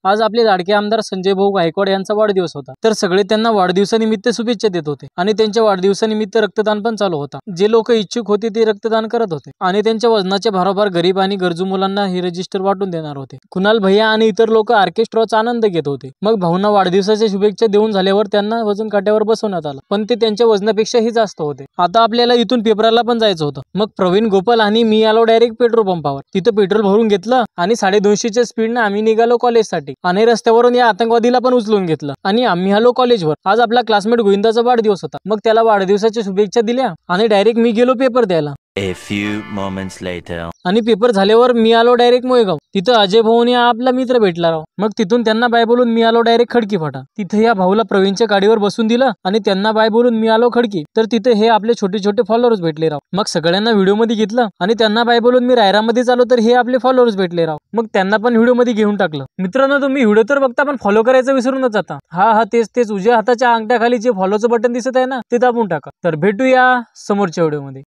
आज आपले लाडके आमदार संजय भाऊ गायकवाड यांचा वाढदिवस होता, तर सगळे त्यांना वाढदिवसानिमित्त शुभेच्छा देत होते आणि त्यांच्या वाढदिवसानिमित्त रक्तदान पण चालू होता। जे लोक इच्छुक होते ते रक्तदान करत होते आणि त्यांच्या वजनाच्या भारोभार गरीब आणि गरजू मुलांना हे रजिस्टर वाटून देणार होते। कुणाल भैया आणि इतर लोक ऑर्केस्ट्राचा आनंद घेत होते। मग भाऊंना वाढदिवसाच्या शुभेच्छा देऊन झाल्यावर त्यांना वजन काट्यावर बसवण्यात आलं, पण ते त्यांच्या वजनापेक्षाही जास्त होते। आता आपल्याला इथून पेपराला पण जायचं होतं। मग प्रवीण गोपाल आणि मी आलो डायरेक्ट पेट्रोल पंपावर। तिथं पेट्रोल भरून घेतलं आणि 250च्या स्पीडने आम्ही निघालो कॉलेजसाठी आणि रस्त्यावरून या आतंकवादीला पण उचलून घेतलं आणि आम्ही आलो कॉलेजवर। आज आपला क्लासमेट गोविंदाचा वाढदिवस होता, मग त्याला वाढदिवसाच्या शुभेच्छा दिल्या आणि डायरेक्ट मी गेलो पेपर द्यायला। A few moments later. आणि पेपर झाल्यावर मी आलो डायरेक्ट मोयगाव। तिथं अजय भाऊने आपला मित्र भेटला राव। मग तिथून त्यांना बाय बोलून मी आलो डायरेक्ट खडकी फाटा। तिथे या भाऊला प्रवीणच्या गाडीवर बसून दिलं आणि त्यांना बाय बोलून मी आलो खडकी। तर तिथे हे आपले छोटे छोटे फॉलोअर्स भेटले राव। मग सगळ्यांना व्हिडिओ मध्ये घेतलं आणि त्यांना बाय बोलून मी रायरामध्ये आलो, तर हे आपले फॉलोअर्स भेटले राव। मग त्यांना पण व्हिडिओ मध्ये घेऊन टाकलं। मित्रांनो, तुम्ही व्हिडिओ तर बघता पण फॉलो करायचं विसरून जाता। हा तेच उजव्या हाताच्या अंगठ्याखाली जे फॉलोचं बटन दिसत आहे ना, ते दाबून टाका। तर भेटूया समोरच्या व्हिडिओ मध्ये।